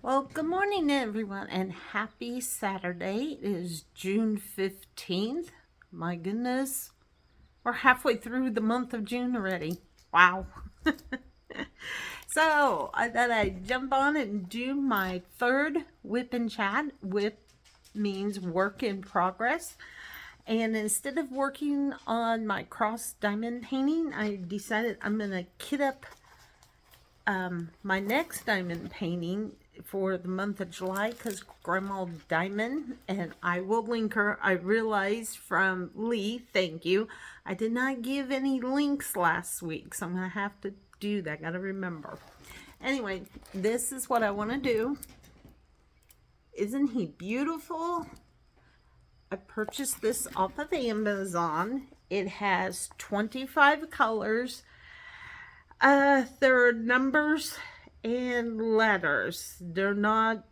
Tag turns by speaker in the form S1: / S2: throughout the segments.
S1: Well, good morning, everyone, and happy Saturday. It is June 15th. My goodness, we're halfway through the month of June already. Wow. So, I thought I'd jump on and do my third WIP and Chat. WIP means work in progress. And instead of working on my cross diamond painting, I decided I'm going to kit up my next diamond painting for the month of July because Grandma Diamond, and I will link her. I realized from Lee, thank you, I did not give any links last week, so I'm going to have to do that. Got to remember. Anyway, this is what I want to do. Isn't he beautiful? I purchased this off of Amazon. It has 25 colors. There are numbers and letters. They're not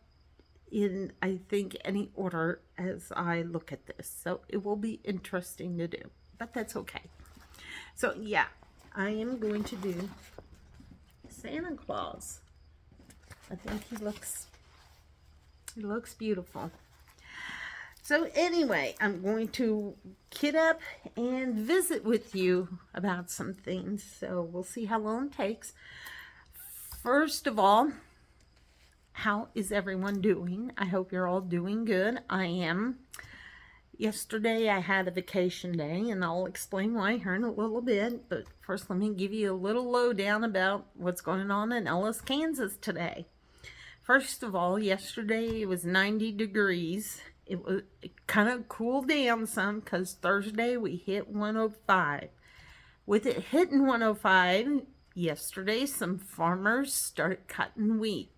S1: in, I think, any order as I look at this. So it will be interesting to do, but that's okay. So yeah, I am going to do Santa Claus. I think he looks beautiful. So anyway, I'm going to kit up and visit with you about some things. So we'll see how long it takes. First of all, how is everyone doing? I hope you're all doing good. I am. Yesterday I had a vacation day, and I'll explain why here in a little bit. But first, let me give you a little lowdown about what's going on in Ellis, Kansas today. First of all, yesterday it was 90 degrees. It kind of cooled down some because Thursday we hit 105. With it hitting 105, yesterday some farmers started cutting wheat.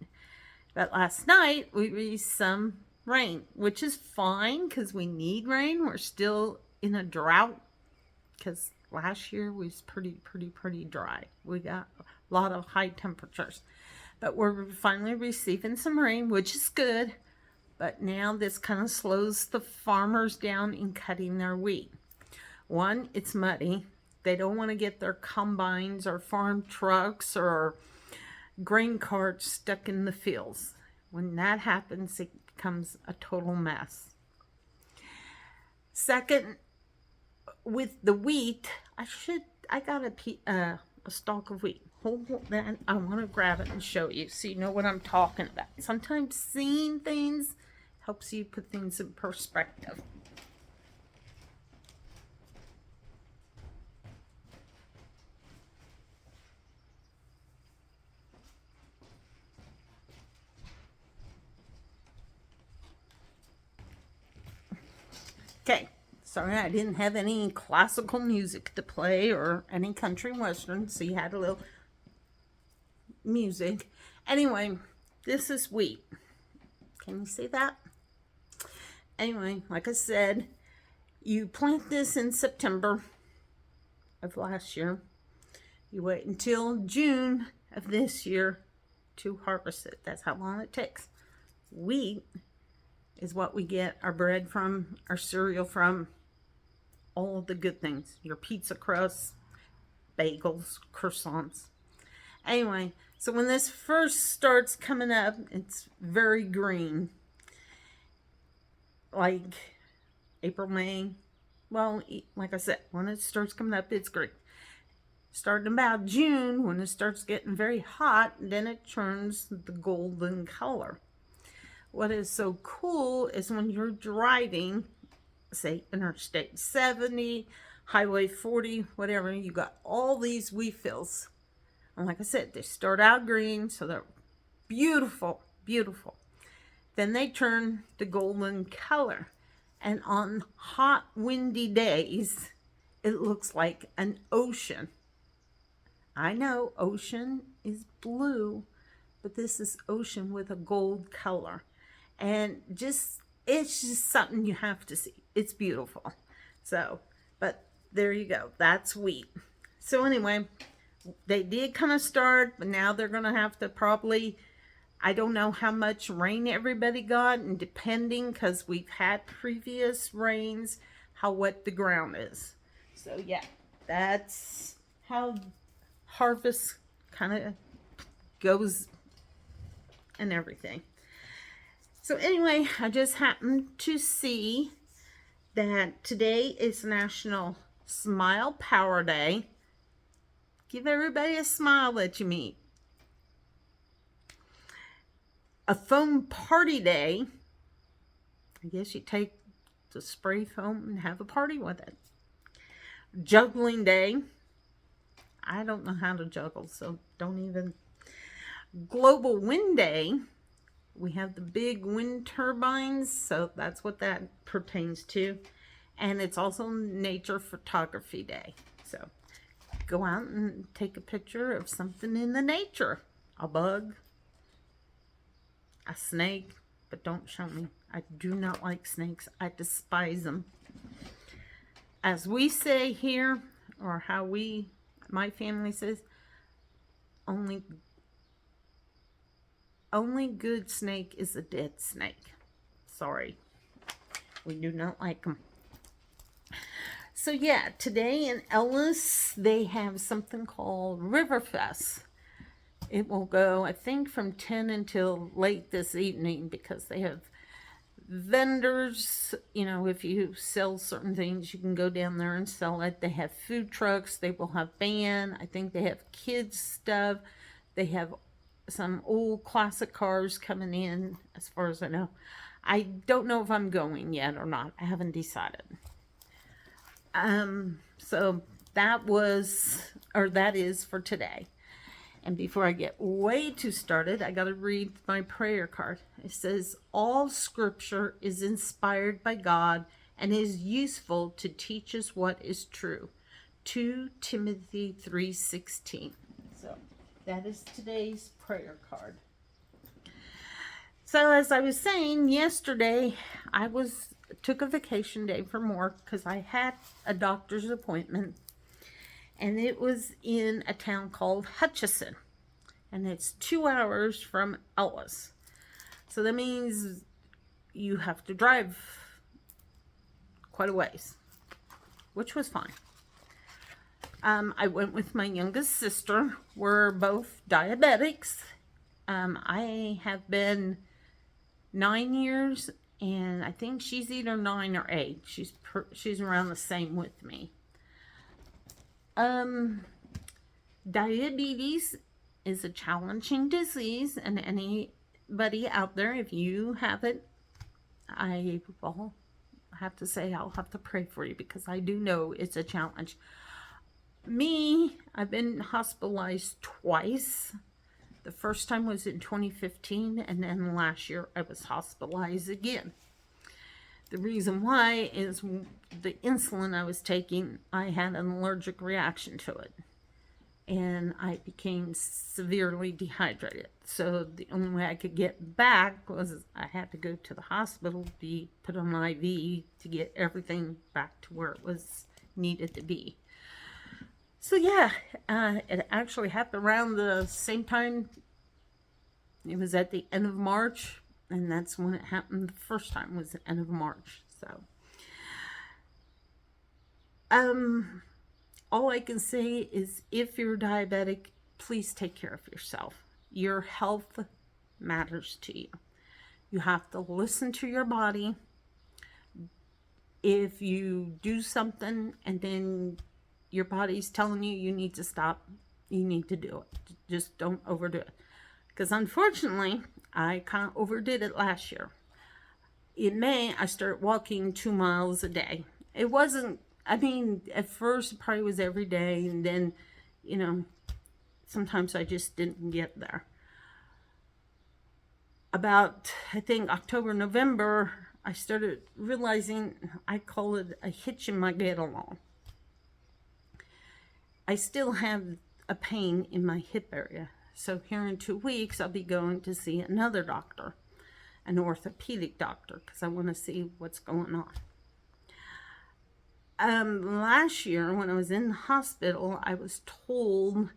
S1: But last night we received some rain, which is fine because we need rain. We're still in a drought because last year was pretty dry. We got a lot of high temperatures. But we're finally receiving some rain, which is good. But now this kind of slows the farmers down in cutting their wheat. One, it's muddy. They don't want to get their combines or farm trucks or grain carts stuck in the fields. When that happens, it becomes a total mess. Second, with the wheat, I got a stalk of wheat. Hold that. I want to grab it and show you so you know what I'm talking about. Sometimes seeing things helps you put things in perspective. Okay, sorry I didn't have any classical music to play or any country western, so you had a little music. Anyway, this is wheat. Can you see that? Anyway, like I said, you plant this in September of last year. You wait until June of this year to harvest it. That's how long it takes. Wheat is what we get our bread from, our cereal from, all of the good things. Your pizza crusts, bagels, croissants. Anyway, so when this first starts coming up, it's very green. Like April, May. Well, like I said, when it starts coming up, it's green. Starting about June, when it starts getting very hot, then it turns the golden color. What is so cool is when you're driving, say Interstate 70, Highway 40, whatever, you got all these wheat fields. And like I said, they start out green, so they're beautiful, beautiful. Then they turn the golden color. And on hot, windy days, it looks like an ocean. I know ocean is blue, but this is ocean with a gold color. And it's just something you have to see. It's beautiful. So, but there you go. That's wheat. So anyway, they did kind of start, but now they're going to have to probably, I don't know how much rain everybody got, and depending, because we've had previous rains, how wet the ground is. So yeah, that's how harvest kind of goes and everything. So anyway, I just happened to see that today is National Smile Power Day. Give everybody a smile that you meet. A foam party day. I guess you take the spray foam and have a party with it. Juggling day. I don't know how to juggle, so don't even. Global Wind Day. We have the big wind turbines, so that's what that pertains to. And it's also Nature Photography Day. So go out and take a picture of something in the nature. A bug, a snake, but don't show me. I do not like snakes. I despise them. As we say here, or how my family says, only good snake is a dead snake. Sorry. We do not like them. So yeah, today in Ellis, they have something called Riverfest. It will go, I think, from 10 until late this evening because they have vendors. You know, if you sell certain things, you can go down there and sell it. They have food trucks. They will have band. I think they have kids stuff. They have some old classic cars coming in, as far as I know. I don't know if I'm going yet or not. I haven't decided. So that is for today. And before I get way too started, I got to read my prayer card. It says, all scripture is inspired by God and is useful to teach us what is true. 2 Timothy 3:16. So that is today's prayer card. So as I was saying, yesterday I took a vacation day from work because I had a doctor's appointment, and it was in a town called Hutchinson, and it's 2 hours from Ellis. So that means you have to drive quite a ways, which was fine. I went with my youngest sister. We're both diabetics. I have been 9 years, and I think she's either 9 or 8. She's around the same with me. Diabetes is a challenging disease, and anybody out there, if you have it, I will have to say I'll have to pray for you because I do know it's a challenge. Me, I've been hospitalized twice. The first time was in 2015, and then last year I was hospitalized again. The reason why is the insulin I was taking, I had an allergic reaction to it, and I became severely dehydrated. So the only way I could get back was I had to go to the hospital, be put on an IV to get everything back to where it was needed to be. So yeah, it actually happened around the same time. It was at the end of March, and that's when it happened the first time, was the end of March. So all I can say is, if you're diabetic, please take care of yourself. Your health matters to you. You have to listen to your body. If you do something and then your body's telling you you need to stop, you need to do it. Just don't overdo it. Because unfortunately, I kind of overdid it last year. In May, I started walking 2 miles a day. It wasn't, at first it probably was every day, and then, sometimes I just didn't get there. About, I think, October, November, I started realizing, I call it a hitch in my get along. I still have a pain in my hip area. So here in 2 weeks, I'll be going to see another doctor, an orthopedic doctor, because I want to see what's going on. Last year, when I was in the hospital, I was told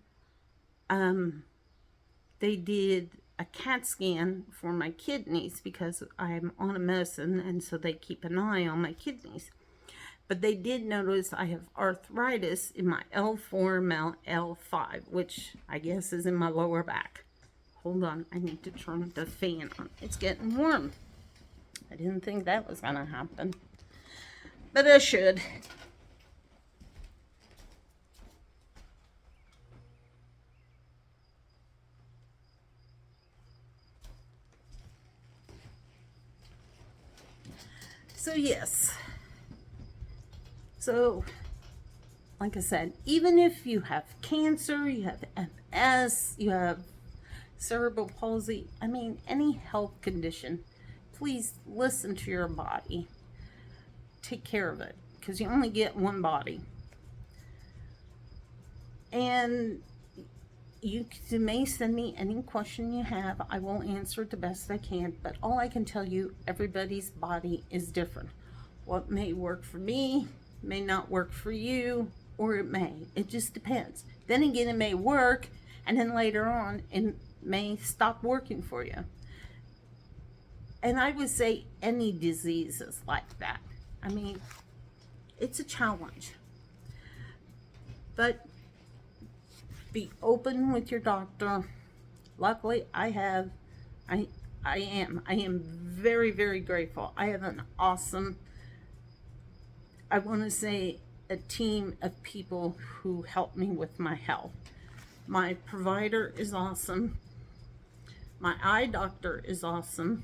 S1: they did a CAT scan for my kidneys because I'm on a medicine, and so they keep an eye on my kidneys. But they did notice I have arthritis in my L4 and L5, which I guess is in my lower back. Hold on, I need to turn the fan on. It's getting warm. I didn't think that was gonna happen, but I should. So yes, so like I said, even if you have cancer, you have MS, you have cerebral palsy, I mean, any health condition, please listen to your body. Take care of it, because you only get one body. And you may send me any question you have. I will answer it the best I can, but all I can tell you, everybody's body is different. What may work for me may not work for you, or it may. It just depends. Then again, it may work, and then later on, it may stop working for you. And I would say any disease is like that. I mean, it's a challenge. But be open with your doctor. Luckily, I am very, very grateful. I have an awesome, I want to say, a team of people who help me with my health. My provider is awesome. My eye doctor is awesome.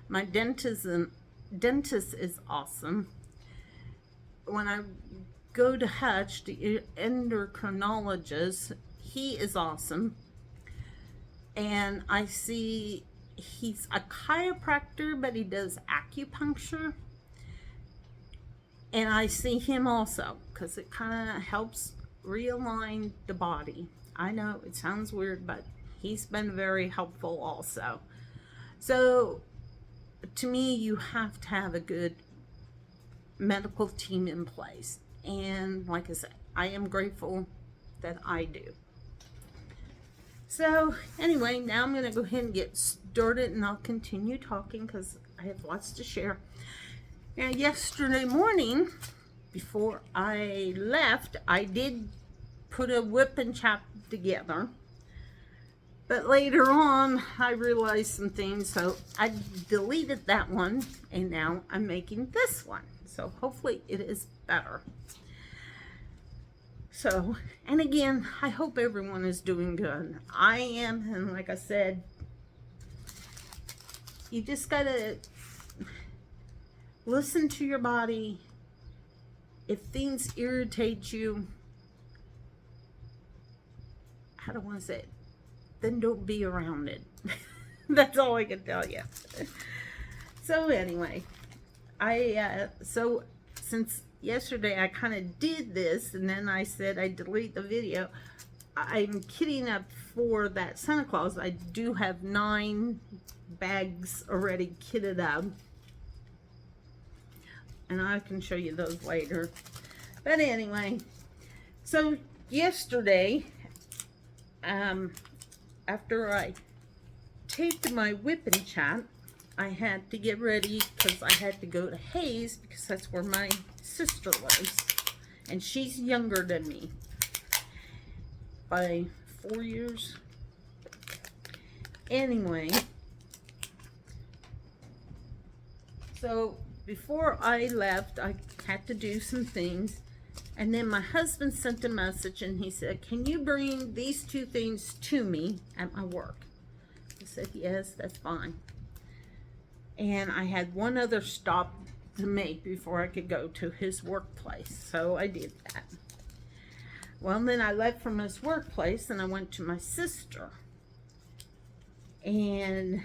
S1: My dentist is awesome. When I go to Hutch, the endocrinologist, he is awesome. And I see he's a chiropractor, but he does acupuncture. And I see him also, because it kind of helps realign the body. I know it sounds weird, but he's been very helpful also. So to me, you have to have a good medical team in place. And like I said, I am grateful that I do. So anyway, now I'm going to go ahead and get started, and I'll continue talking because I have lots to share. Now, yesterday morning, before I left, I did put a WIP and Chat together. But later on, I realized some things, so I deleted that one, and now I'm making this one. So hopefully it is better. So, and again, I hope everyone is doing good. I am, and like I said, you just gotta listen to your body. If things irritate you, how do I want to say it? Then don't be around it. That's all I can tell you. So anyway, so since yesterday I kind of did this, and then I said I'd delete the video, I'm kitting up for that Santa Claus. I do have 9 bags already kitted up, and I can show you those later. But anyway, so yesterday, after I taped my WIP and Chat, I had to get ready because I had to go to Hayes, because that's where my sister lives, and she's younger than me by 4 years. Anyway, so before I left, I had to do some things, and then my husband sent a message, and he said, "Can you bring these 2 things to me at my work?" I said, "Yes, that's fine." And I had one other stop to make before I could go to his workplace, so I did that. Well, then I left from his workplace, and I went to my sister, and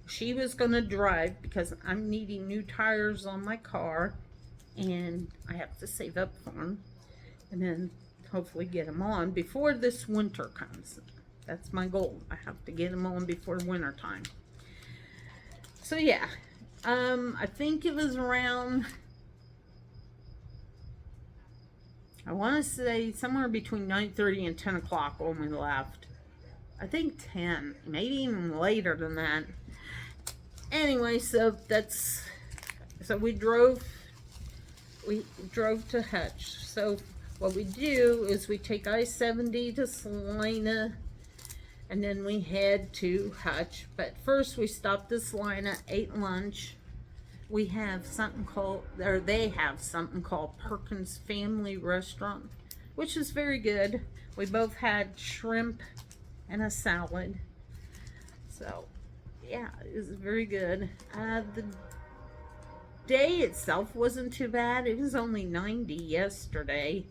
S1: she was going to drive because I'm needing new tires on my car, and I have to save up for them, and then hopefully get them on before this winter comes. That's my goal. I have to get them on before winter time. So yeah, I think it was around, I want to say somewhere between 9:30 and 10 o'clock when we left. I think 10, maybe even later than that. Anyway, so we drove to Hutch. So what we do is we take I-70 to Salina, and then we head to Hutch. But first we stopped at Salina, ate lunch, we have something called, or they have something called Perkins Family Restaurant, which is very good. We both had shrimp and a salad. So, yeah, it was very good. The day itself wasn't too bad. It was only 90 yesterday.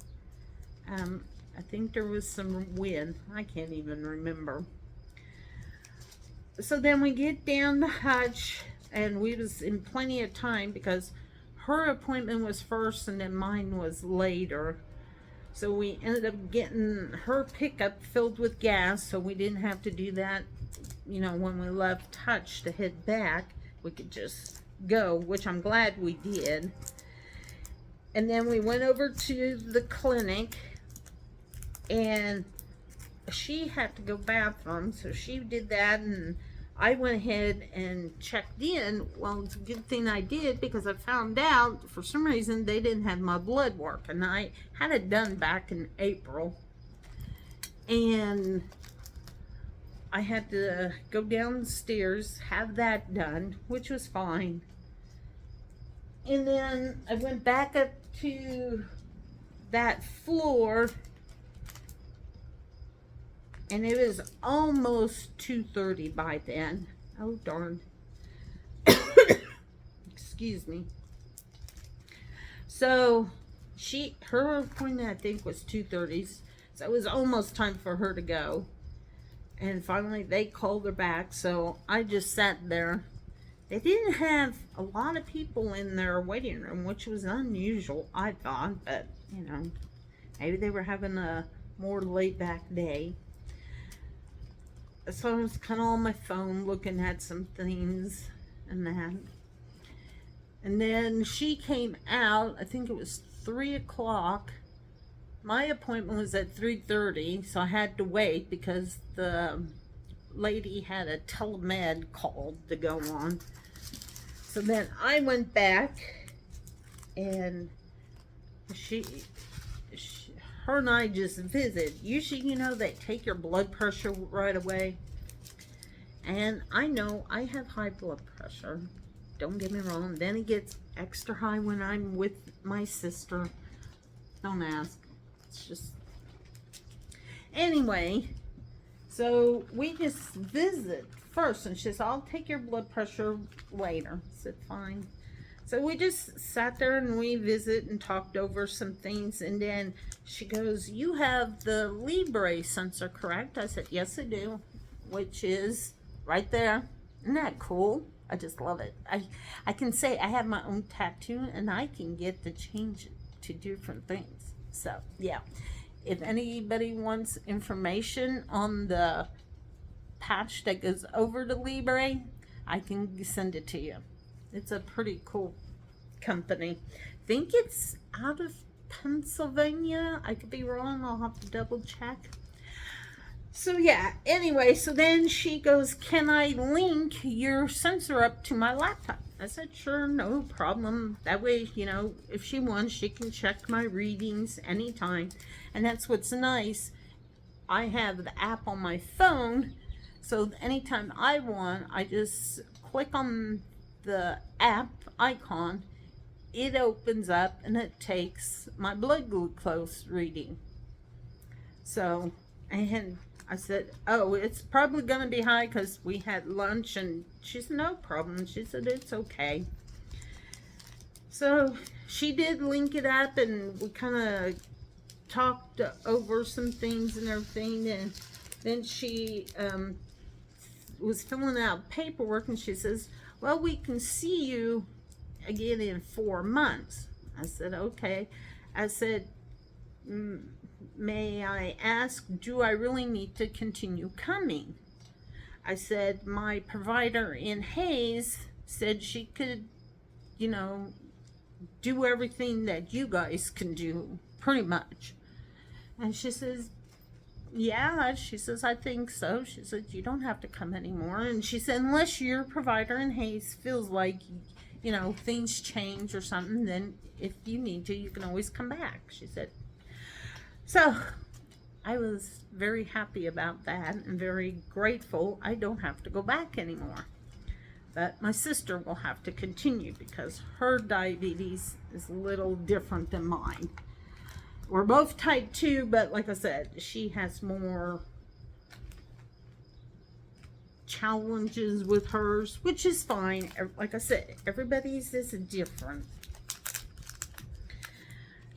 S1: I think there was some wind. I can't even remember. So then we get down the hatch, and we was in plenty of time because her appointment was first and then mine was later. So we ended up getting her pickup filled with gas, so we didn't have to do that, you know, when we left Hutch to head back. We could just go, which I'm glad we did. And then we went over to the clinic, and she had to go bathroom, so she did that, and I went ahead and checked in. Well, it's a good thing I did, because I found out for some reason they didn't have my blood work, and I had it done back in April, and I had to go downstairs, have that done, which was fine. And then I went back up to that floor, and it was almost 2:30 by then. Oh, darn. Excuse me. So, her appointment, I think, was 2:30. So it was almost time for her to go. And finally, they called her back. So I just sat there. They didn't have a lot of people in their waiting room, which was unusual, I thought. But, you know, maybe they were having a more laid-back day. So I was kind of on my phone looking at some things and that. And then she came out, I think it was 3 o'clock. My appointment was at 3:30, so I had to wait because the lady had a telemed call to go on. So then I went back, and her and I just visit. Usually, you know, they take your blood pressure right away. And I know I have high blood pressure. Don't get me wrong. Then it gets extra high when I'm with my sister. Don't ask. It's just... Anyway, so we just visit first. And she says, I'll take your blood pressure later. I said, fine. So we just sat there and we visit and talked over some things. And then she goes, you have the Libre sensor, correct? I said, yes, I do. Which is right there. Isn't that cool? I just love it. I can say I have my own tattoo, and I can get to change it to different things. So, yeah. If anybody wants information on the patch that goes over the Libre, I can send it to you. It's a pretty cool company. I think it's out of Pennsylvania. I could be wrong. I'll have to double check. So yeah, anyway, so then she goes, can I link your sensor up to my laptop? I said, sure, no problem. That way, you know, if she wants, she can check my readings anytime. And that's what's nice. I have the app on my phone, so anytime I want, I just click on the app icon. It opens up and it takes my blood glucose reading. So, and I said, oh, it's probably going to be high because we had lunch, and she said, no problem. She said, it's okay. So she did link it up, and we kind of talked over some things and everything, and then she was filling out paperwork, and she says, well, we can see you again in 4 months. I said, okay. I said, may I ask, do I really need to continue coming? I said, my provider in Hayes said she could, you know, do everything that you guys can do, pretty much. And she says, yeah, she says, I think so. She said, you don't have to come anymore. And she said, unless your provider in Hayes feels like, you know, things change or something, then if you need to, you can always come back, she said. So I was very happy about that and very grateful I don't have to go back anymore. But my sister will have to continue because her diabetes is a little different than mine. We're both type 2, but like I said, she has more challenges with hers, which is fine. Like I said, everybody's is different.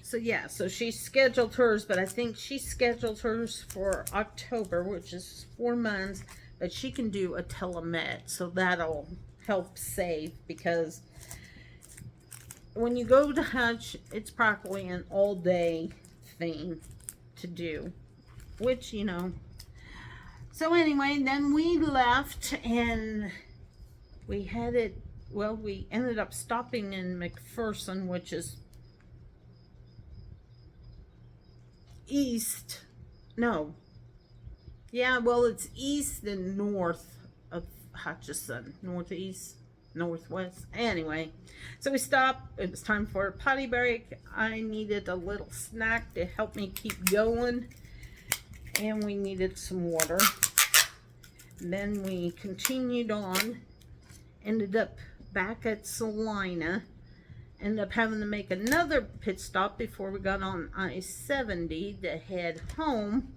S1: So yeah, so she scheduled hers, but I think she scheduled hers for October, which is 4 months, but she can do a telemed, so that'll help save, because when you go to Hutch, it's practically an all-day thing to do, which, you know. So anyway, then we left, and we headed, well, we ended up stopping in McPherson, which is east, no, yeah, well, it's east and north of Hutchinson, northeast, northwest. Anyway, so we stopped. It was time for a potty break. I needed a little snack to help me keep going, and we needed some water. And then we continued on, ended up back at Salina, ended up having to make another pit stop before we got on I-70 to head home.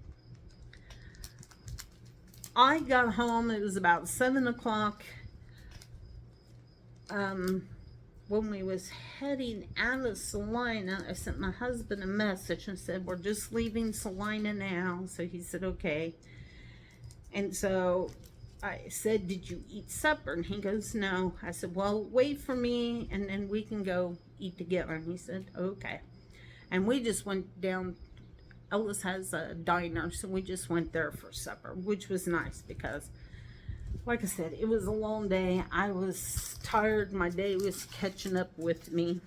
S1: I got home, it was about 7 o'clock. When we was heading out of Salina, I sent my husband a message and said, we're just leaving Salina now. So he said, okay. And so I said, did you eat supper? And he goes, no. I said, well, wait for me and then we can go eat together. And he said, okay. And we just went down. Ellis has a diner, so we just went there for supper, which was nice because, like I said, it was a long day. I was tired. My day was catching up with me.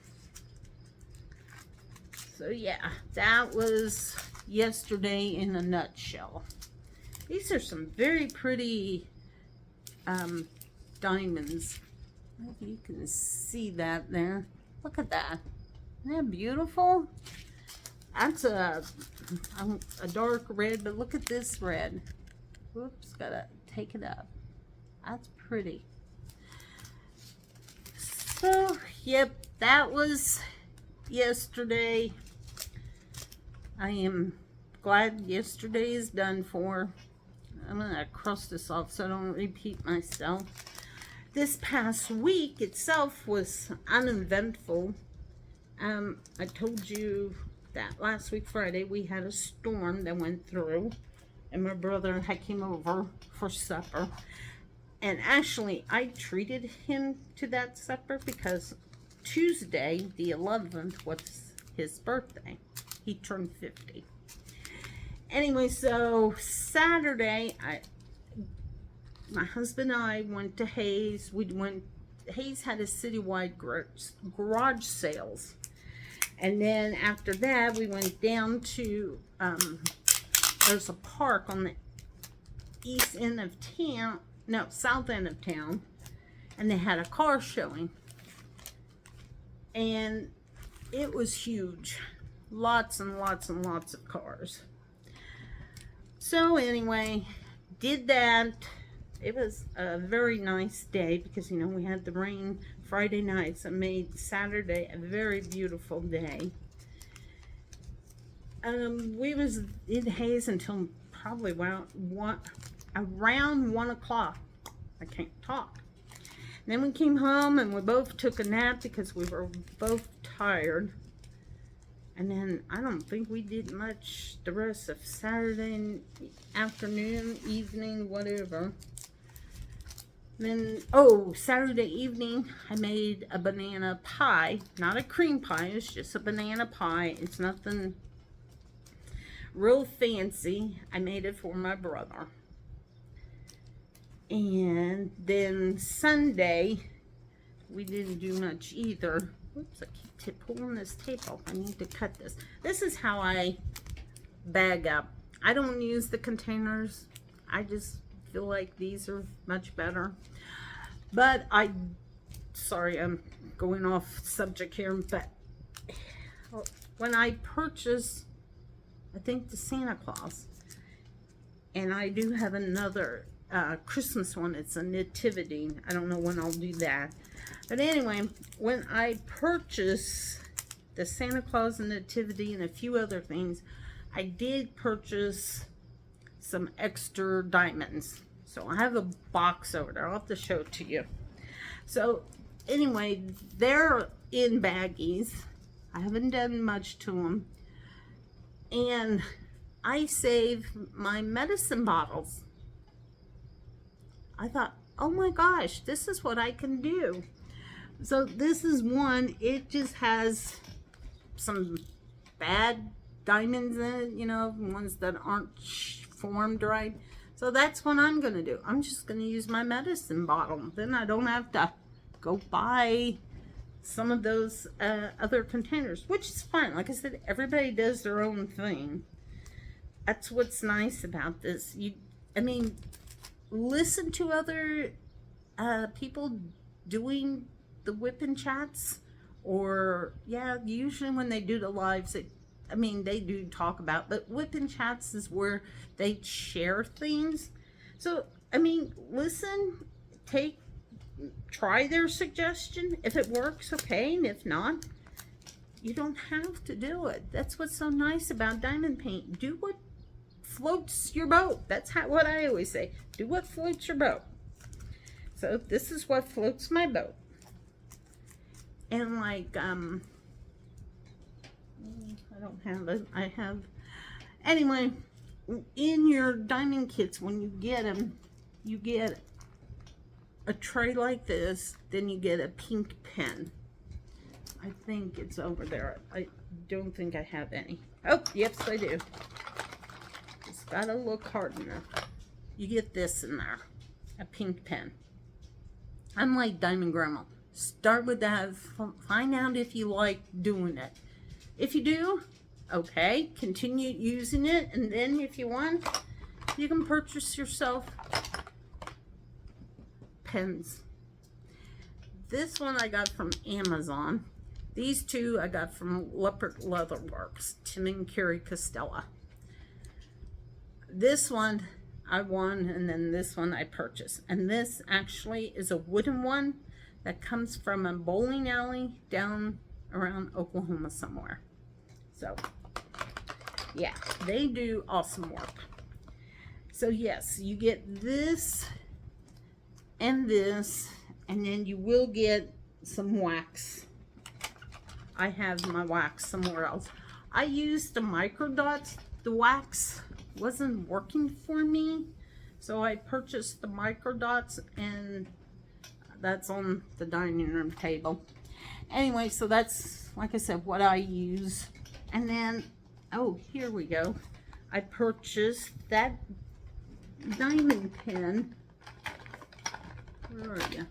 S1: So yeah, that was yesterday in a nutshell. These are some very pretty diamonds. If you can see that there. Look at that. Isn't that beautiful? That's a dark red, but look at this red. Whoops, gotta take it up. That's pretty. So, yep, that was yesterday. I am glad yesterday is done for. I'm gonna cross this off so I don't repeat myself. This past week itself was uneventful. I told you that last week Friday we had a storm that went through, and my brother had came over for supper. And actually, I treated him to that supper because Tuesday, the 11th, was his birthday. He turned 50. Anyway, so Saturday, my husband and I went to Hayes. Hayes had a citywide garage sales. And then after that, we went down to, there's a park on the east end of town, no, south end of town, and they had a car showing. And it was huge. Lots and lots and lots of cars. So anyway, did that. It was a very nice day because, you know, we had the rain Friday night, so it made Saturday a very beautiful day. We was in Hayes until probably around 1 o'clock. I can't talk. And then we came home and we both took a nap because we were both tired. And then I don't think we did much the rest of Saturday afternoon, evening, whatever. Then, oh, Saturday evening, I made a banana pie. Not a cream pie, it's just a banana pie. It's nothing real fancy. I made it for my brother. And then Sunday, we didn't do much either. Oops, I keep pulling this tape off. I need to cut this. This is how I bag up. I don't use the containers. I just feel like these are much better. But sorry, I'm going off subject here, but when I purchased, I think, the Santa Claus, and I do have another Christmas one. It's a nativity. I don't know when I'll do that. But anyway, when I purchased the Santa Claus and nativity and a few other things, I did purchase some extra diamonds. So I have a box over there. I'll have to show it to you. So anyway, they're in baggies. I haven't done much to them. And I save my medicine bottles. I thought, oh my gosh, this is what I can do. So this is one. It just has some bad diamonds in it, you know, ones that aren't formed right. So that's what I'm going to do. I'm just going to use my medicine bottle. Then I don't have to go buy some of those other containers, which is fine. Like I said, everybody does their own thing. That's what's nice about this. I mean, listen to other people doing the WIP and Chats, or yeah, usually when they do the lives, they do talk about, but WIP and Chats is where they share things. So I mean, listen, try their suggestion. If it works, okay, and if not, you don't have to do it. That's what's so nice about diamond paint. Do what floats your boat. That's what I always say. Do what floats your boat. So this is what floats my boat. And like, I don't have it. I have, anyway, in your diamond kits, when you get them, you get a tray like this, then you get a pink pen. I think it's over there. I don't think I have any. Oh, yes, I do. It's gotta look hard enough. You get this in there, a pink pen. I'm like Diamond Grandma. Start with that. Find out if you like doing it. If you do, okay, continue using it, and then if you want, you can purchase yourself pens. This one I got from Amazon. These two I got from Leopard Leatherworks, Tim and Carrie Costello. This one I won, and then this one I purchased. And this actually is a wooden one that comes from a bowling alley down around Oklahoma somewhere. So yeah, they do awesome work. So yes, you get this and this, and then you will get some wax. I have my wax somewhere else. I used the micro dots. The wax wasn't working for me, so I purchased the micro dots, and that's on the dining room table. Anyway, so that's, like I said, what I use. And then, oh, here we go. I purchased that diamond pen. Where are you?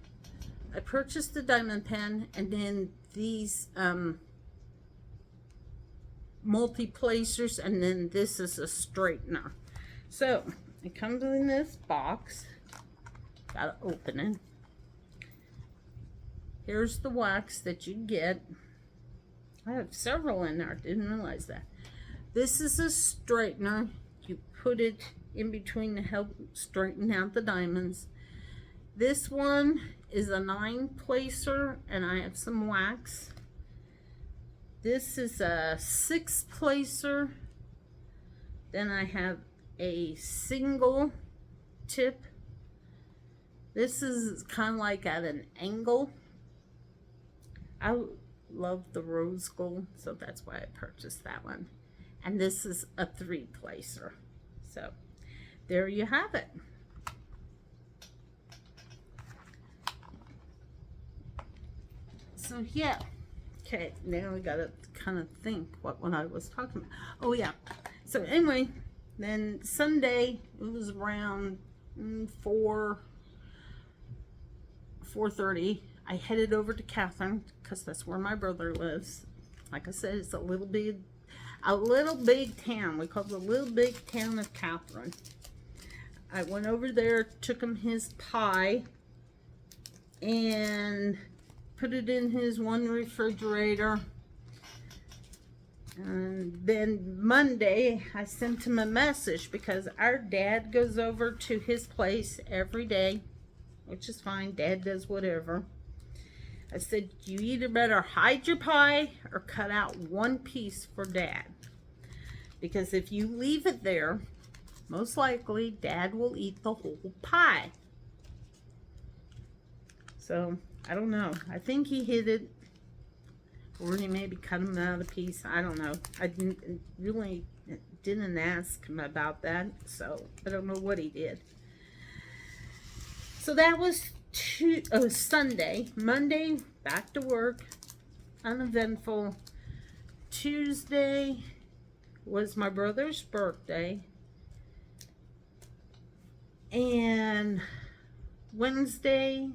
S1: I purchased the diamond pen, and then these multi-placers, and then this is a straightener. So it comes in this box. Gotta open it. Here's the wax that you get. I have several in there. Didn't realize that. This is a straightener. You put it in between to help straighten out the diamonds. This one is a 9-placer, and I have some wax. This is a 6-placer. Then I have a single tip. This is kind of like at an angle. I love the rose gold, so that's why I purchased that one. And this is a 3-placer. So there you have it. So yeah, okay, now we gotta kind of think what I was talking about. Oh yeah, so anyway, then Sunday, it was around 4:30. I headed over to Catherine, because that's where my brother lives. Like I said, it's a little big town. We call it the little big town of Catherine. I went over there, took him his pie, and put it in his one refrigerator. And then Monday, I sent him a message because our dad goes over to his place every day, which is fine. Dad does whatever. I said, you either better hide your pie or cut out one piece for Dad. Because if you leave it there, most likely Dad will eat the whole pie. So, I don't know. I think he hid it. Or he maybe cut him out a piece. I don't know. I didn't ask him about that. So, I don't know what he did. So, that was Sunday. Monday, back to work. Uneventful. Tuesday was my brother's birthday. And Wednesday,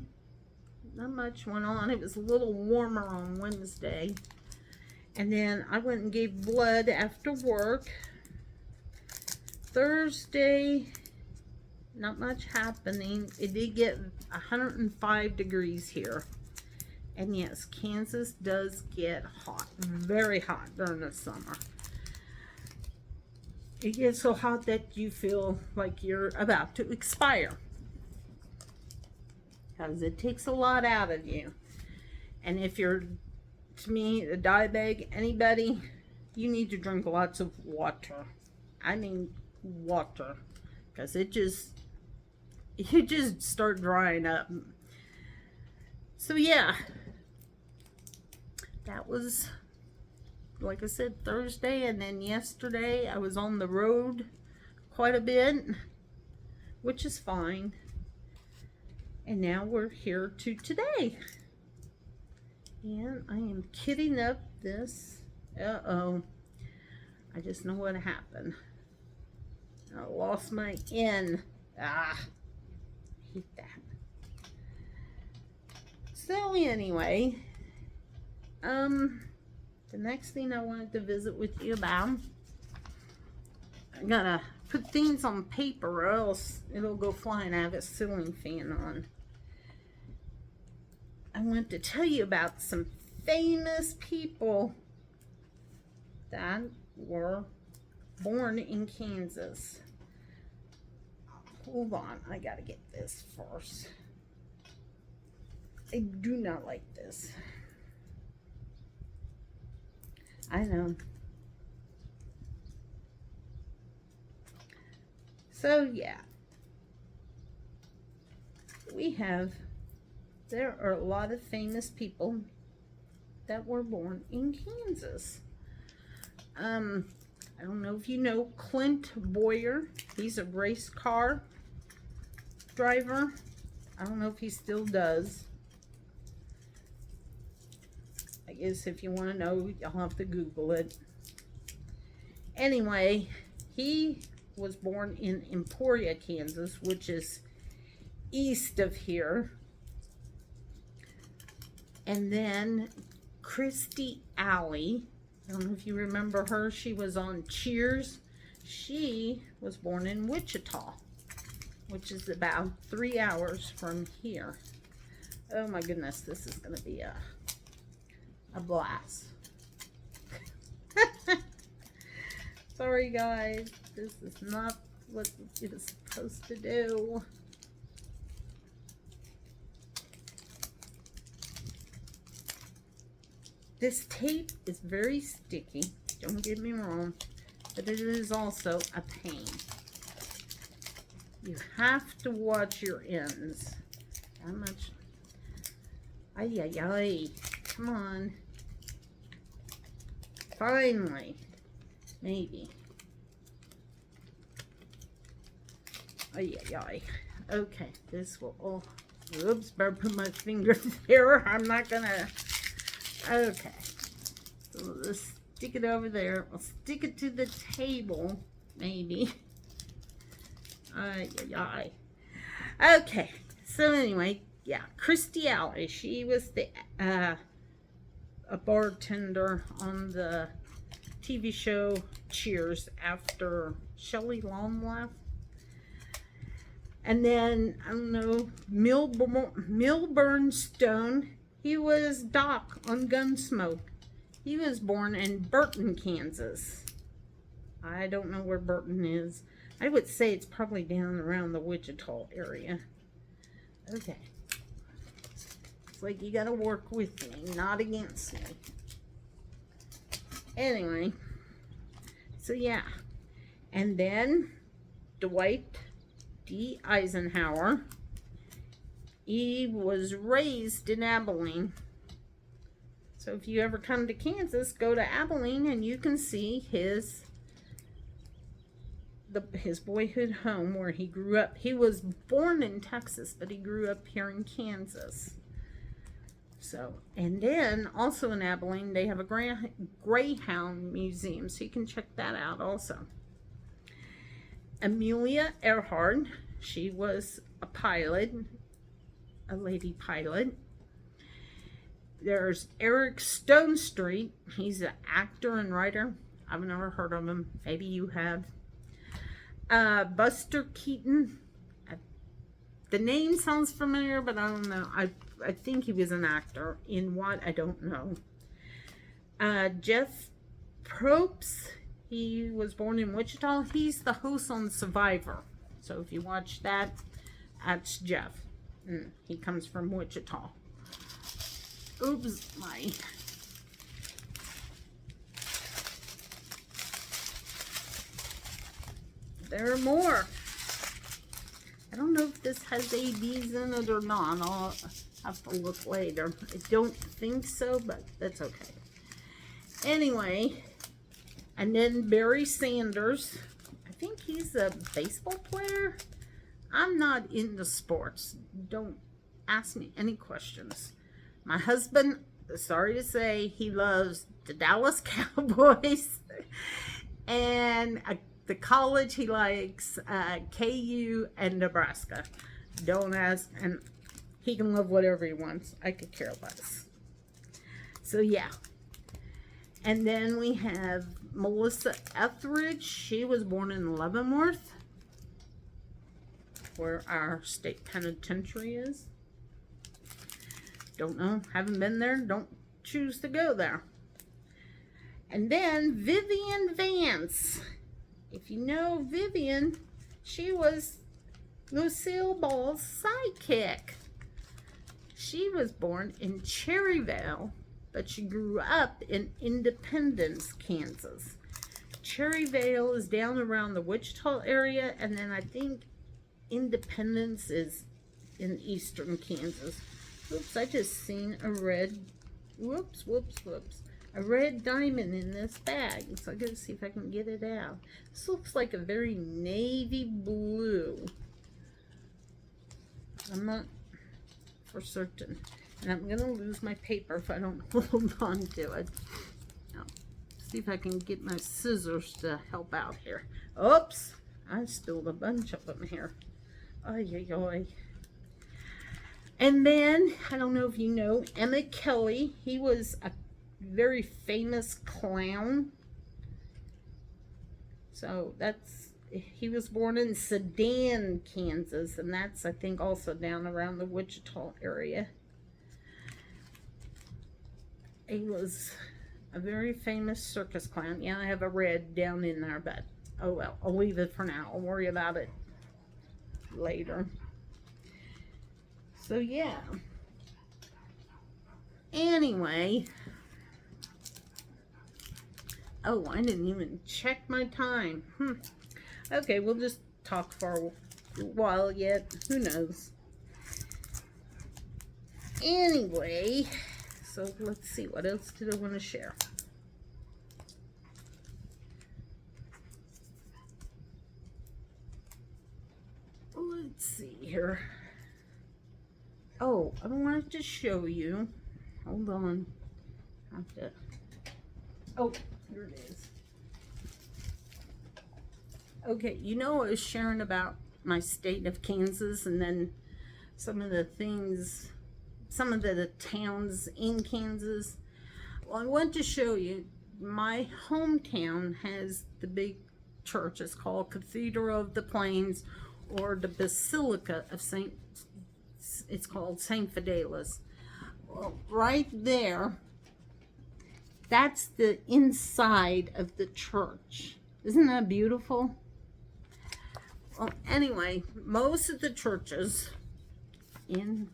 S1: not much went on. It was a little warmer on Wednesday. And then I went and gave blood after work. Thursday, not much happening. It did get 105 degrees here. And yes, Kansas does get hot. Very hot during the summer. It gets so hot that you feel like you're about to expire. Because it takes a lot out of you. And if you're, to me, a diabetic, anybody, you need to drink lots of water. I mean water. Because you just start drying up. So yeah. That was, like I said, Thursday. And then yesterday I was on the road quite a bit. Which is fine. And now we're here to today. And I am kitting up this. Uh-oh. I just know what happened. I lost my N. Ah. I hate that. So anyway. The next thing I wanted to visit with you about. I gotta put things on paper or else it'll go flying. I have a ceiling fan on. I want to tell you about some famous people that were born in Kansas. Hold on, I gotta get this first. I do not like this. I know. So yeah, there are a lot of famous people that were born in Kansas. I don't know if you know Clint Boyer. He's a race car driver. I don't know if he still does. I guess if you want to know, you'll have to Google it. Anyway, he was born in Emporia, Kansas, which is east of here. And then Christy Alley, I don't know if you remember her, she was on Cheers. She was born in Wichita, which is about 3 hours from here. Oh my goodness, this is going to be a blast. Sorry guys, this is not what it is supposed to do. This tape is very sticky, don't get me wrong, but it is also a pain. You have to watch your ends. How much? Ay, ay, ay. Come on. Finally. Maybe. Ay, ay, ay. Okay, this will, oh, oops, better put my finger there. I'm not gonna, okay. So let's stick it over there. I'll stick it to the table, maybe. Ay, ay, ay. Okay, so anyway, yeah, Christy Alley, she was the, a bartender on the TV show Cheers after Shelley Long left. And then, I don't know, Milburn Stone, he was Doc on Gunsmoke. He was born in Burton, Kansas. I don't know where Burton is. I would say it's probably down around the Wichita area. Okay. It's like you gotta work with me, not against me. Anyway. So yeah. And then Dwight D. Eisenhower. He was raised in Abilene. So if you ever come to Kansas, go to Abilene and you can see his boyhood home where he grew up. He was born in Texas, but he grew up here in Kansas. So, and then also in Abilene, they have a Greyhound museum, so you can check that out also. Amelia Earhart, she was a pilot, a lady pilot. There's Eric Stonestreet. He's an actor and writer. I've never heard of him. Maybe you have. Buster Keaton. The name sounds familiar, but I don't know. I think he was an actor. In what? I don't know. Jeff Probst. He was born in Wichita. He's the host on Survivor. So if you watch that, that's Jeff. He comes from Wichita. Oops, there are more. I don't know if this has ABs in it or not. I'll have to look later. I don't think so, but that's okay. Anyway, and then Barry Sanders. I think he's a baseball player. I'm not into sports. Don't ask me any questions. My husband, sorry to say, he loves the Dallas Cowboys. And the college, he likes KU and Nebraska. Don't ask, and he can love whatever he wants. I could care less. So, yeah. And then we have Melissa Etheridge. She was born in Leavenworth, where our state penitentiary is. Don't know, haven't been there, don't choose to go there. And then Vivian Vance. If you know Vivian, she was Lucille Ball's sidekick. She was born in Cherryvale, but she grew up in Independence, Kansas. Cherryvale is down around the Wichita area, and then I think Independence is in eastern Kansas. Oops, I just seen a red, whoops, a red diamond in this bag. So I gotta see if I can get it out. This looks like a very navy blue. I'm not for certain. And I'm gonna lose my paper if I don't hold on to it. Now, see if I can get my scissors to help out here. Oops, I spilled a bunch of them here. Ay, ay, ay. And then, I don't know if you know, Emmett Kelly. He was a very famous clown. So he was born in Sedan, Kansas. And that's, I think, also down around the Wichita area. He was a very famous circus clown. Yeah, I have a red down in there, but oh well, I'll leave it for now. I'll worry about it later. So yeah. Anyway. Oh, I didn't even check my time. Okay, we'll just talk for a while yet. Who knows? Anyway, so let's see. What else did I want to share? Let's see here. Oh, I wanted to show you. Hold on. Oh, here it is. Okay, you know, I was sharing about my state of Kansas and then some of the things, some of the towns in Kansas. Well, I want to show you, my hometown has the big church. It's called Cathedral of the Plains, or the Basilica of it's called St. Fidelis. Well, right there That's the inside of the church. Isn't that beautiful? Well, anyway, most of the churches in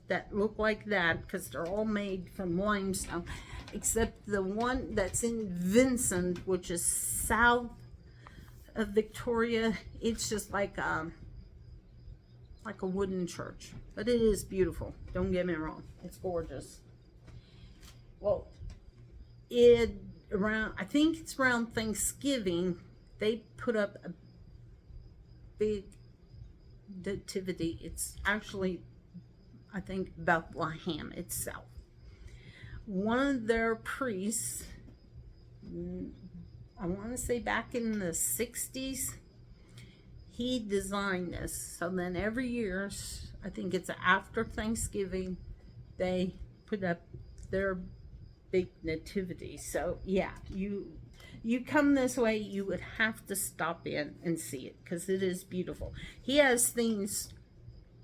S1: that look like that, because they're all made from limestone, except the one that's in Vincent, which is south of Victoria. It's just like a wooden church, but it is beautiful. Don't get me wrong, it's gorgeous. Well, I think it's around Thanksgiving, they put up a big nativity. It's actually, I think, Bethlehem itself. One of their priests, I want to say back in the 60s, he designed this. So then every year, I think it's after Thanksgiving, they put up their big nativity. So yeah, you come this way, you would have to stop in and see it, because it is beautiful. He has things,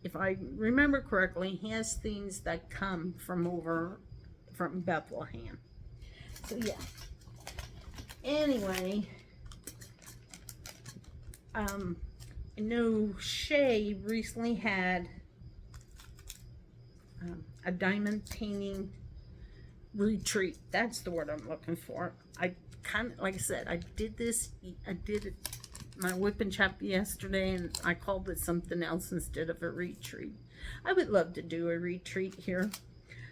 S1: if I remember correctly, he has things that come from Bethlehem. So yeah. Anyway, I know Shay recently had a diamond painting retreat. That's the word I'm looking for. I kind of, like I said, I did my WIP and Chat yesterday, and I called it something else instead of a retreat. I would love to do a retreat here.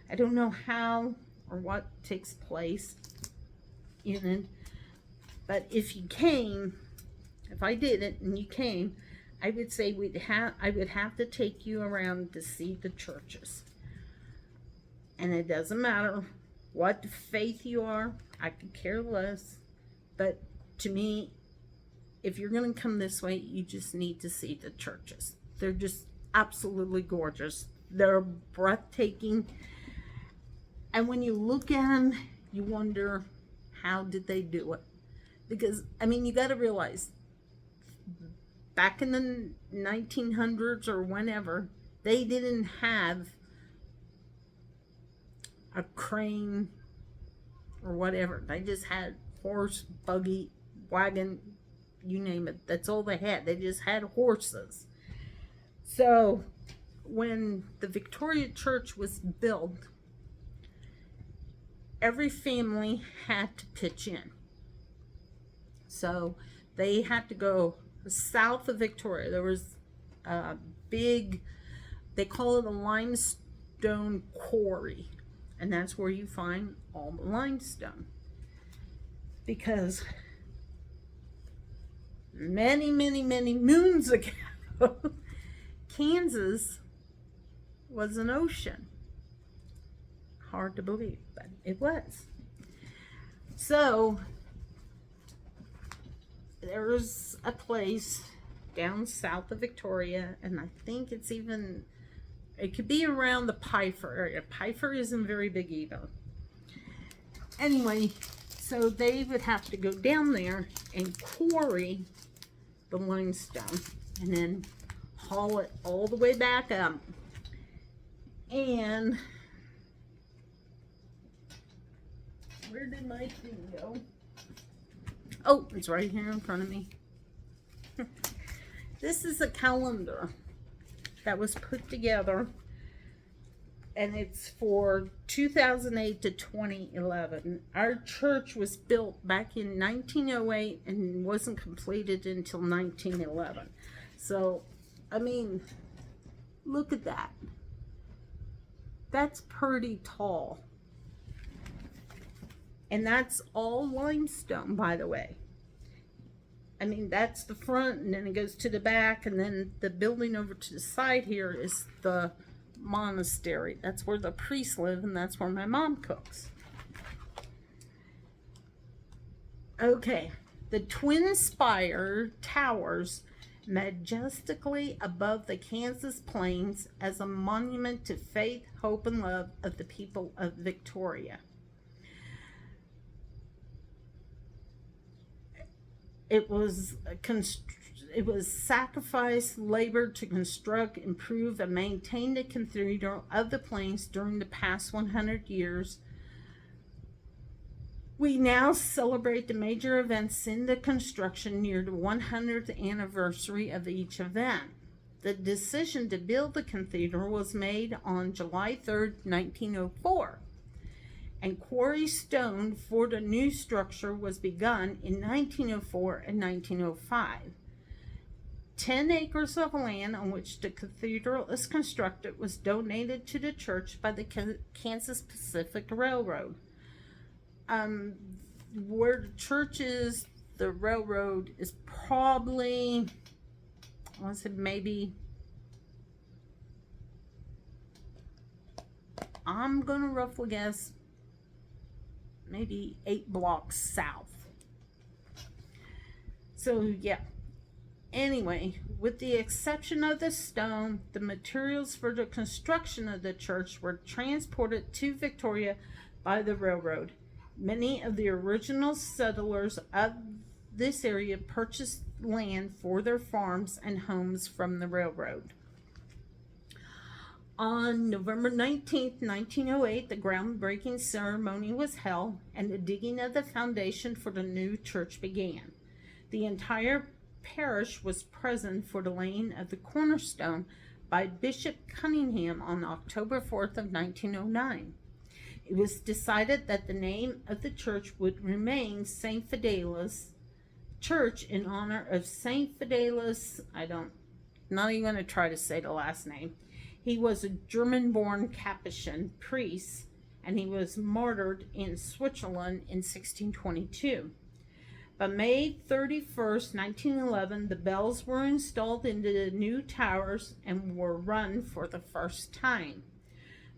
S1: I don't know how or what takes place in it, but if I did it and you came, I would say I would have to take you around to see the churches. And it doesn't matter what faith you are, I could care less. But to me, if you're going to come this way, you just need to see the churches. They're just absolutely gorgeous. They're breathtaking. And when you look at them, you wonder, how did they do it? Because, I mean, you got to realize, back in the 1900s or whenever, they didn't have a crane or whatever. They just had horse, buggy, wagon, you name it. That's all they had. They just had horses. So when the Victoria Church was built, every family had to pitch in. So they had to go south of Victoria. There was a big, they call it a limestone quarry. And that's where you find all the limestone. Because many, many, many moons ago, Kansas was an ocean. Hard to believe, but it was. So there's a place down south of Victoria, and I think it's even, it could be around the Pifer area. Pifer isn't very big either. Anyway, so they would have to go down there and quarry the limestone and then haul it all the way back up. And where did my thing go? Oh, it's right here in front of me. This is a calendar that was put together, and it's for 2008 to 2011. Our church was built back in 1908 and wasn't completed until 1911. So, I mean, look at that. That's pretty tall. And that's all limestone, by the way. I mean, that's the front, and then it goes to the back, and then the building over to the side here is the monastery. That's where the priests live, and that's where my mom cooks. Okay, the twin spire towers majestically above the Kansas plains as a monument to faith, hope, and love of the people of Victoria. It was sacrifice, labor to construct, improve, and maintain the cathedral of the plains during the past 100 years. We now celebrate the major events in the construction near the 100th anniversary of each event. The decision to build the cathedral was made on July 3rd, 1904, and quarry stone for the new structure was begun in 1904 and 1905. 10 acres of land on which the cathedral is constructed was donated to the church by the Kansas Pacific Railroad. Where the church is, the railroad is probably, I want to say maybe, I'm going to roughly guess, maybe 8 blocks south. So, yeah. Anyway, with the exception of the stone, the materials for the construction of the church were transported to Victoria by the railroad. Many of the original settlers of this area purchased land for their farms and homes from the railroad. On November 19th, 1908, the groundbreaking ceremony was held and the digging of the foundation for the new church began. The entire parish was present for the laying of the cornerstone by Bishop Cunningham on October 4th of 1909. It was decided that the name of the church would remain St. Fidelis Church in honor of St. Fidelis. Not even going to try to say the last name. He was a German-born Capuchin priest, and he was martyred in Switzerland in 1622. By May 31st, 1911, the bells were installed into the new towers and were run for the first time.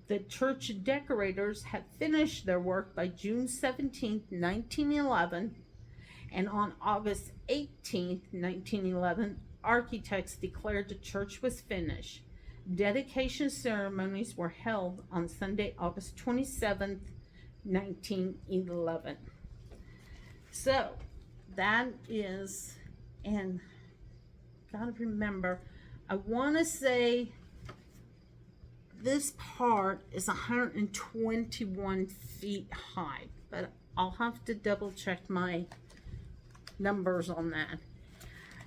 S1: The church decorators had finished their work by June 17, 1911, and on August 18, 1911, architects declared the church was finished. Dedication ceremonies were held on Sunday, August 27, 1911. So, that is, and gotta remember, I want to say this part is 121 feet high, but I'll have to double check my numbers on that.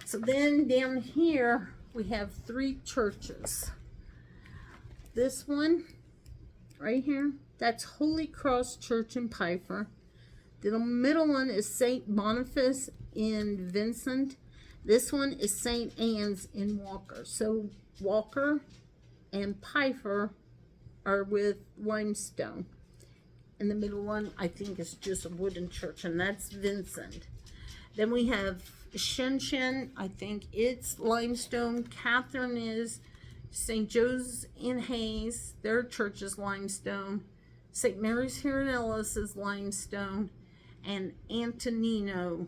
S1: So then down here we have 3 churches. This one right here, that's Holy Cross Church in Piper. The middle one is St. Boniface in Vincent. This one is St. Anne's in Walker. So Walker and Piper are with limestone. And the middle one, I think, is just a wooden church, and that's Vincent. Then we have Shenshen, I think it's limestone. Catherine is. St. Joe's in Hayes, their church is limestone. St. Mary's here in Ellis is limestone. And Antonino,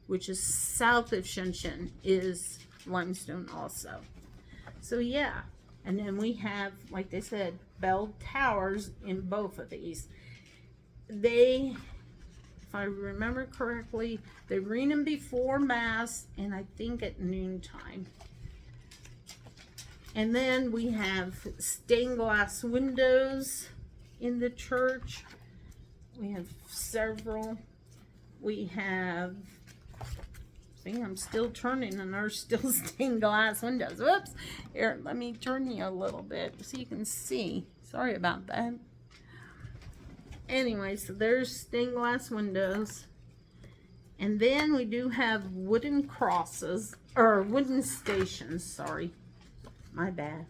S1: which is south of Shenshen, is limestone also. So yeah, and then we have, like they said, bell towers in both of these. They, if I remember correctly, they ring them before Mass and I think at noontime. And then we have stained glass windows in the church. We have several. We have, see, I'm still turning and there's still stained glass windows. Whoops. Here, let me turn you a little bit so you can see. Sorry about that. Anyway, so there's stained glass windows. And then we do have wooden crosses, or wooden stations, sorry. My bad.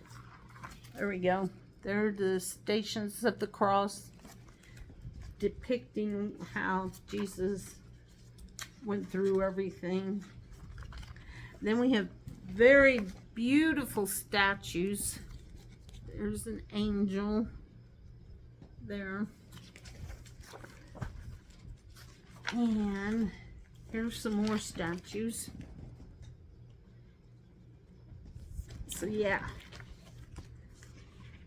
S1: There we go. There are the stations of the cross depicting how Jesus went through everything. Then we have very beautiful statues. There's an angel there. And here's some more statues. So yeah,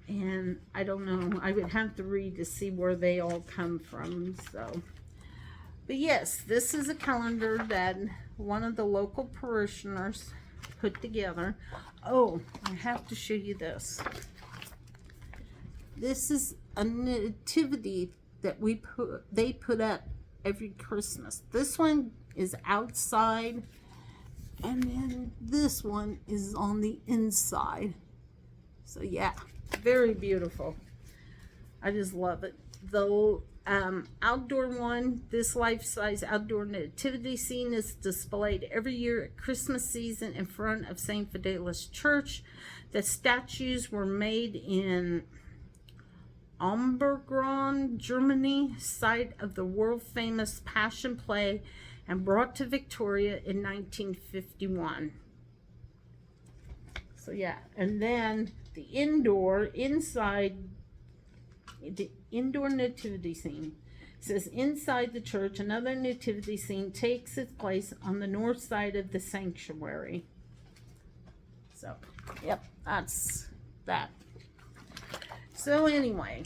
S1: and I don't know, I would have to read to see where they all come from. So, but yes, this is a calendar that one of the local parishioners put together. Oh, I have to show you this. This is a nativity that they put up every Christmas. This one is outside, and then this one is on the inside. So yeah, very beautiful. I just love it. The outdoor one, this life-size outdoor nativity scene is displayed every year at Christmas season in front of St. Fidelis Church. The statues were made in Obergron, Germany, site of the world-famous Passion Play, and brought to Victoria in 1951. So yeah, and then the inside, the indoor nativity scene. It says, inside the church, another nativity scene takes its place on the north side of the sanctuary. So, yep, that's that. So anyway,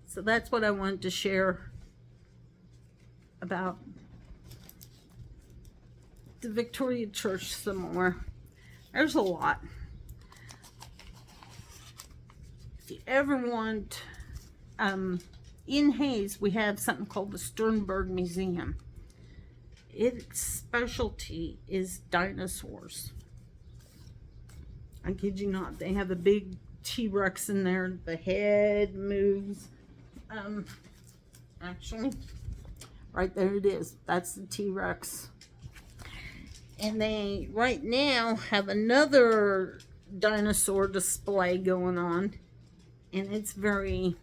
S1: so that's what I wanted to share about the Victoria Church some more. There's a lot. If you ever want, in Hayes, we have something called the Sternberg Museum. Its specialty is dinosaurs. I kid you not. They have a big T-Rex in there. The head moves. Actually, right there it is. That's the T-Rex. And they, right now, have another dinosaur display going on. And it's very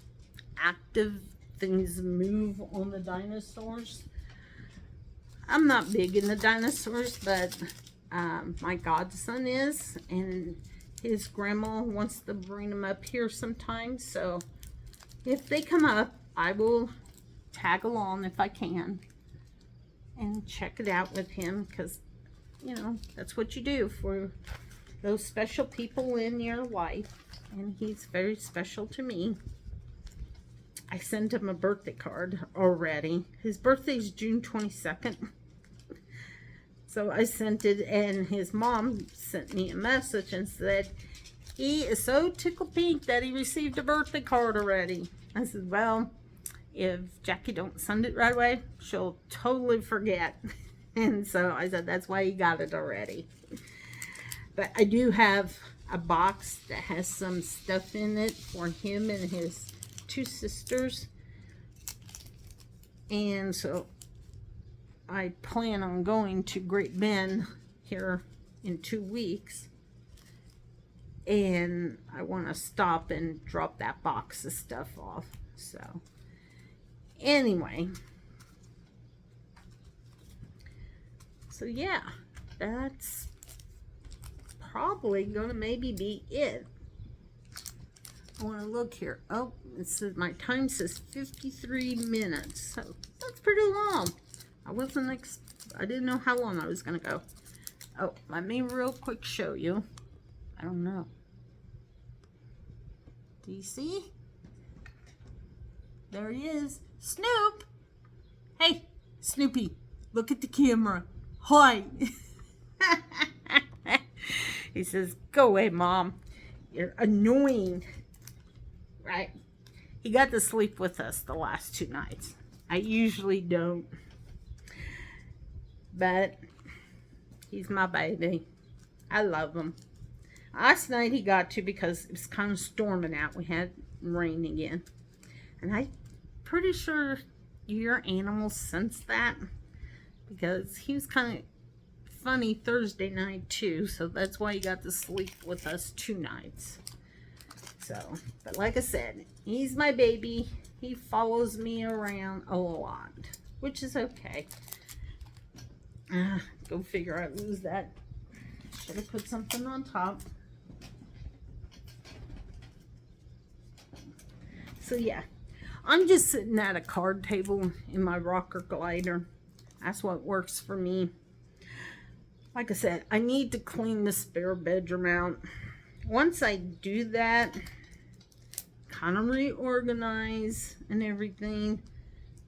S1: active. Things move on the dinosaurs. I'm not big into dinosaurs, but my godson is. And his grandma wants to bring them up here sometimes. So if they come up, I will tag along if I can and check it out with him, because, you know, that's what you do for those special people in your life. And he's very special to me. I sent him a birthday card already. His birthday's June 22nd. So I sent it, and his mom sent me a message and said, he is so tickled pink that he received a birthday card already. I said, well, if Jackie don't send it right away, she'll totally forget. And so I said, that's why he got it already. But I do have a box that has some stuff in it for him and his two sisters. And so I plan on going to Great Bend here in 2 weeks. And I want to stop and drop that box of stuff off. So, anyway. So, yeah. That's probably going to maybe be it. I want to look here. Oh, it says my time says 53 minutes. So, that's pretty long. I didn't know how long I was going to go. Oh, let me real quick show you. I don't know. Do you see? There he is. Snoop! Hey, Snoopy, look at the camera. Hi. He says, go away, Mom. You're annoying. Right? He got to sleep with us the last 2 nights. I usually don't. But he's my baby. I love him. Last night he got to, because it was kind of storming out. We had rain again. And I'm pretty sure your animals sensed that, because he was kind of funny Thursday night too. So that's why he got to sleep with us 2 nights. So, but like I said, he's my baby. He follows me around a lot, which is okay. Go figure, I lose that. Should have put something on top. So yeah, I'm just sitting at a card table in my rocker glider. That's what works for me. Like I said, I need to clean the spare bedroom out. Once I do that, kind of reorganize and everything,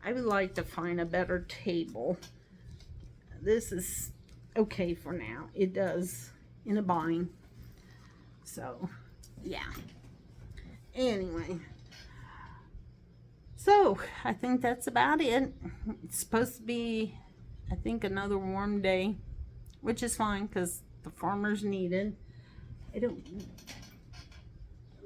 S1: I would like to find a better table. This is okay for now. It does in a bind. So, yeah. Anyway. So I think that's about it. It's supposed to be, I think, another warm day, which is fine because the farmers need it. It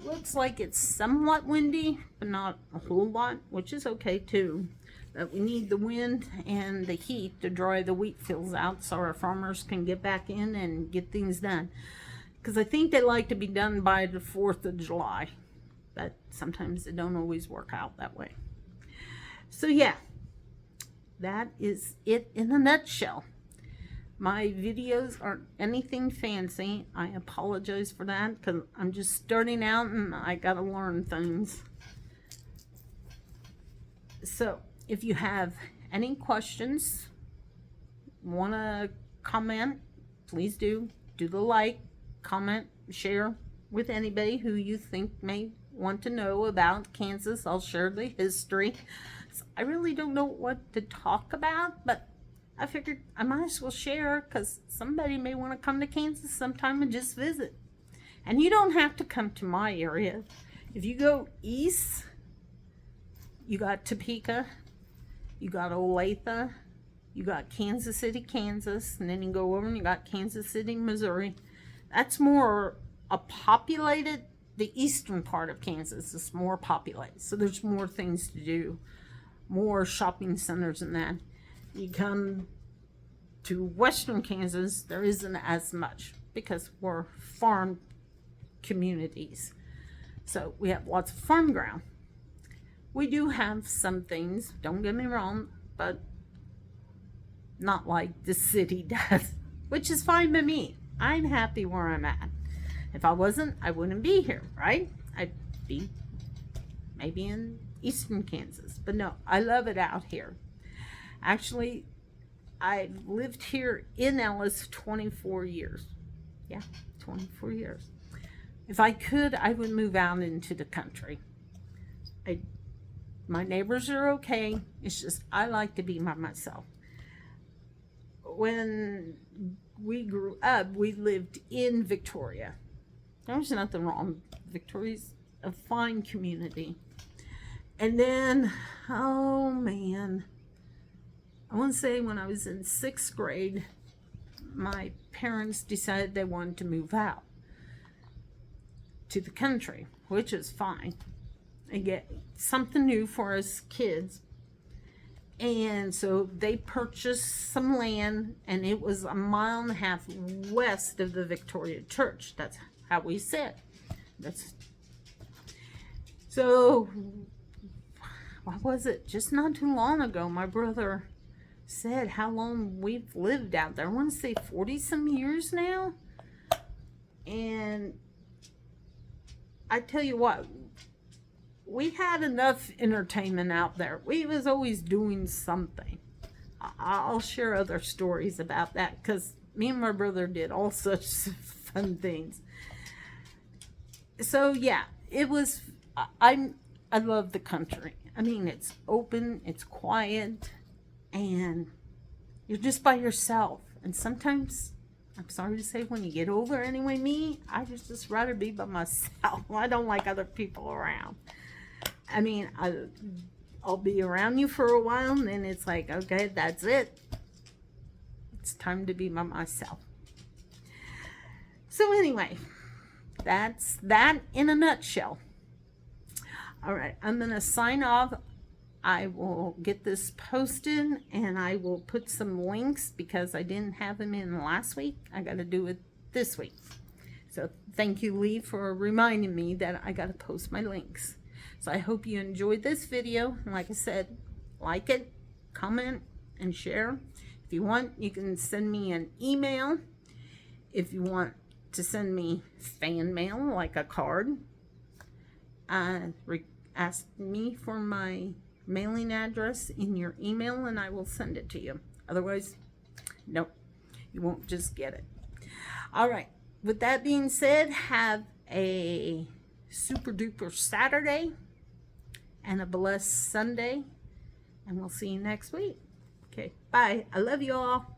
S1: looks like it's somewhat windy, but not a whole lot, which is okay too. But we need the wind and the heat to dry the wheat fields out so our farmers can get back in and get things done. Because I think they like to be done by the 4th of July. But sometimes it don't always work out that way. So yeah, that is it in a nutshell. My videos aren't anything fancy. I apologize for that because I'm just starting out and I gotta learn things. So if you have any questions, want to comment, please do the like, comment, share with anybody who you think may want to know about Kansas. I'll share the history. So I really don't know what to talk about, but I figured I might as well share because somebody may want to come to Kansas sometime and just visit. And you don't have to come to my area. If you go east, you got Topeka, you got Olathe, you got Kansas City, Kansas, and then you go over and you got Kansas City, Missouri. That's more a populated, the eastern part of Kansas is more populated. So there's more things to do, more shopping centers and that. You come to western Kansas, there isn't as much because we're farm communities. So we have lots of farm ground. We do have some things, don't get me wrong, but not like the city does, which is fine by me. I'm happy where I'm at. If I wasn't, I wouldn't be here, right? I'd be maybe in eastern Kansas, but no, I love it out here. Actually, I've lived here in Ellis 24 years. Yeah, 24 years. If I could, I would move out into the country. My neighbors are okay. It's just I like to be by myself. When we grew up, we lived in Victoria. There's nothing wrong. Victoria's a fine community. And then, oh man, I want to say when I was in 6th grade, my parents decided they wanted to move out to the country, which is fine, and get something new for us kids. And so they purchased some land, and it was 1.5 miles west of the Victoria Church. That's how we said. So what was it? Just not too long ago, my brother said how long we've lived out there. I want to say 40 some years now. And I tell you what, we had enough entertainment out there. We was always doing something. I'll share other stories about that because me and my brother did all such fun things. So yeah, it was, I love the country. I mean, it's open, it's quiet, and you're just by yourself. And sometimes, I'm sorry to say, when you get over anyway, me, I just rather be by myself. I don't like other people around. I mean, I'll be around you for a while, and then it's like, okay, that's it. It's time to be by myself. So anyway, that's that in a nutshell. All right, I'm going to sign off. I will get this posted, and I will put some links because I didn't have them in last week. I got to do it this week. So thank you, Lee, for reminding me that I got to post my links. So I hope you enjoyed this video. And like I said, like it, comment, and share. If you want, you can send me an email. If you want to send me fan mail, like a card, ask me for my mailing address in your email and I will send it to you. Otherwise, nope, you won't just get it. All right, with that being said, have a super duper Saturday and a blessed Sunday, and we'll see you next week. Okay, bye. I love you all.